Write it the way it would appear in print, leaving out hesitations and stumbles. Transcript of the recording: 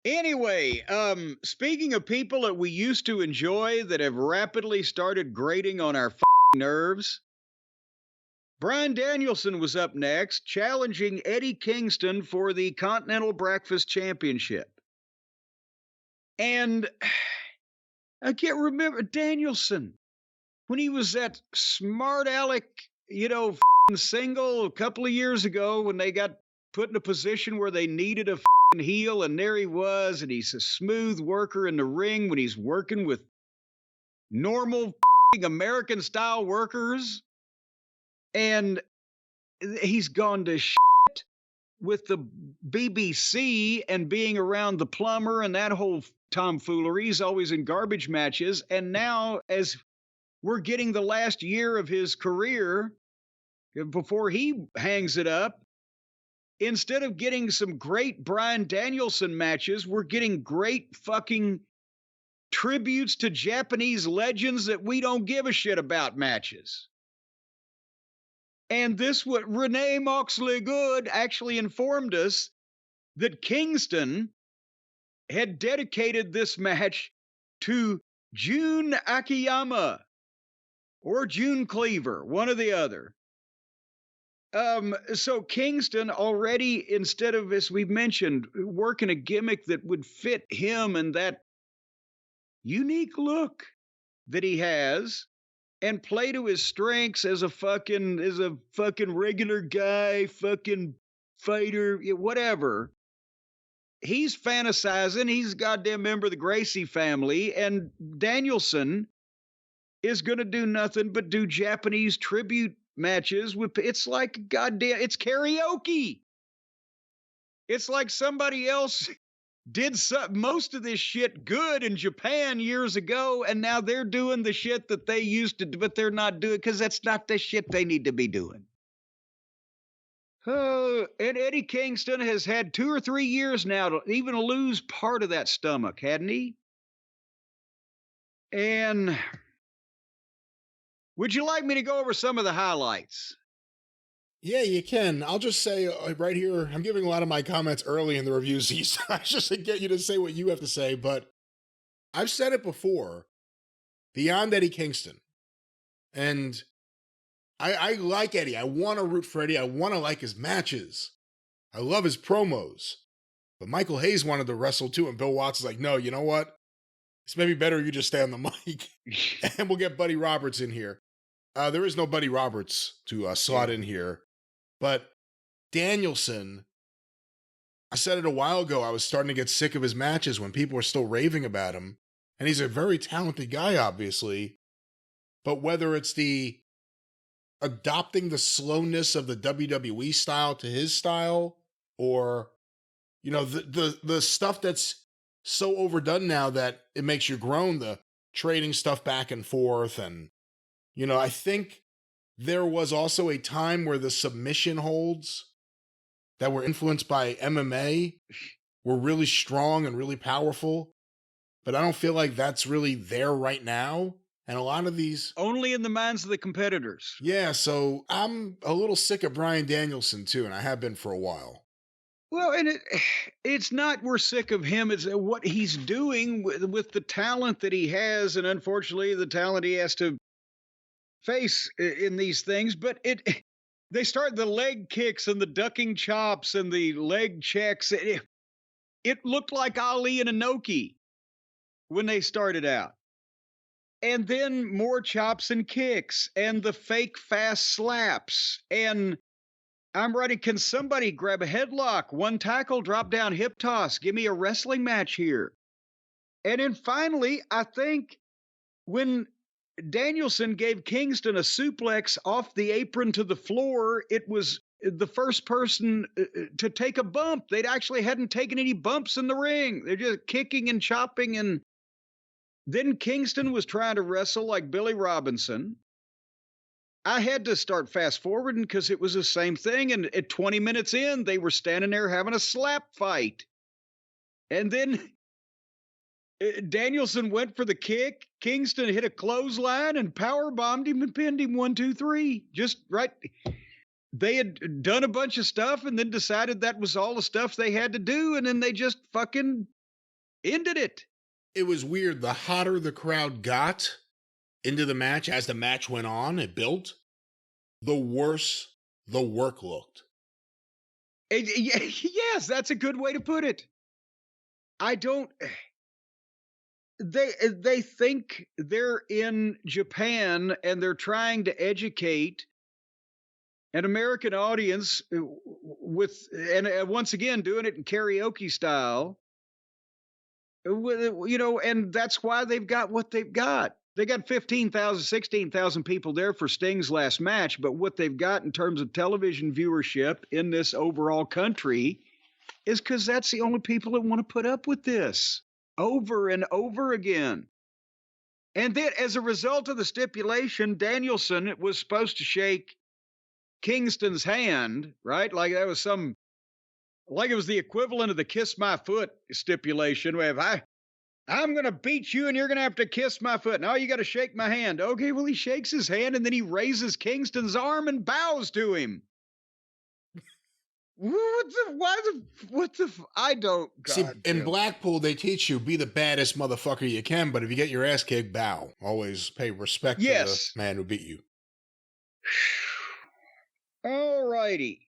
Anyway, speaking of people that we used to enjoy that have rapidly started grating on our nerves, Bryan Danielson was up next, challenging Eddie Kingston for the Continental Breakfast Championship. And I can't remember Danielson when he was that smart aleck, single a couple of years ago when they got put in a position where they needed a heel, and there he was, and he's a smooth worker in the ring when he's working with normal American style workers. And he's gone to shit with the BBC and being around the plumber and that whole tomfoolery. He's always in garbage matches. And now, as we're getting the last year of his career before he hangs it up, instead of getting some great Bryan Danielson matches, we're getting great fucking tributes to Japanese legends that we don't give a shit about matches. And this, what Renee Moxley Good actually informed us that Kingston had dedicated this match to Jun Akiyama or June Cleaver, one or the other. So Kingston already, instead of, as we've mentioned, working a gimmick that would fit him and that unique look that he has, and play to his strengths as a fucking regular guy, fucking fighter, whatever. He's fantasizing. He's a goddamn member of the Gracie family, and Danielson is going to do nothing but do Japanese tribute matches with. It's like goddamn. It's karaoke. It's like somebody else did most of this shit good in Japan years ago, and now they're doing the shit that they used to do, but they're not doing because that's not the shit they need to be doing. And Eddie Kingston has had 2 or 3 years now to even lose part of that stomach, hadn't he? And would you like me to go over some of the highlights? Yeah, you can. I'll just say right here, I'm giving a lot of my comments early in the reviews. I just to get you to say what you have to say, but I've said it before, beyond Eddie Kingston. And I like Eddie. I want to root for Eddie. I want to like his matches. I love his promos. But Michael Hayes wanted to wrestle too, and Bill Watts is like, no, you know what? It's maybe better you just stay on the mic, and we'll get Buddy Roberts in here. There is no Buddy Roberts to slot in here. But Danielson, I said it a while ago, I was starting to get sick of his matches when people were still raving about him. And he's a very talented guy, obviously. But whether it's the adopting the slowness of the WWE style to his style, or, the stuff that's so overdone now that it makes you groan, the trading stuff back and forth. And, I think there was also a time where the submission holds that were influenced by MMA were really strong and really powerful. But I don't feel like that's really there right now. And a lot of these... only in the minds of the competitors. Yeah, so I'm a little sick of Bryan Danielson too, and I have been for a while. Well, and it's not we're sick of him. It's what he's doing with the talent that he has, and unfortunately the talent he has to face in these things. But they start the leg kicks and the ducking chops and the leg checks. It looked like Ali and Inoki when they started out. And then more chops and kicks and the fake fast slaps. And I'm ready. Can somebody grab a headlock, one tackle, drop down, hip toss? Give me a wrestling match here. And then finally, I think when Danielson gave Kingston a suplex off the apron to the floor, it was the first person to take a bump. They actually hadn't taken any bumps in the ring. They're just kicking and chopping. And then Kingston was trying to wrestle like Billy Robinson. I had to start fast forwarding because it was the same thing. And at 20 minutes in, they were standing there having a slap fight. And then Danielson went for the kick. Kingston hit a clothesline and power bombed him and pinned him 1, 2, 3. Just right. They had done a bunch of stuff and then decided that was all the stuff they had to do. And then they just fucking ended it. It was weird. The hotter the crowd got into the match, as the match went on, it built, the worse the work looked. Yes, that's a good way to put it. I don't. They think they're in Japan and they're trying to educate an American audience with, and once again doing it in karaoke style. And that's why they've got what they've got. They got 15,000, 16,000 people there for Sting's last match, but what they've got in terms of television viewership in this overall country is because that's the only people that want to put up with this over and over again. And then as a result of the stipulation, Danielson was supposed to shake Kingston's hand, right? Like that was like it was the equivalent of the kiss my foot stipulation. Where if I'm going to beat you and you're going to have to kiss my foot. Now you got to shake my hand. Okay, well, he shakes his hand and then he raises Kingston's arm and bows to him. I don't. See, in Blackpool, they teach you, be the baddest motherfucker you can, but if you get your ass kicked, bow. Always pay respect to the man who beat you. All righty.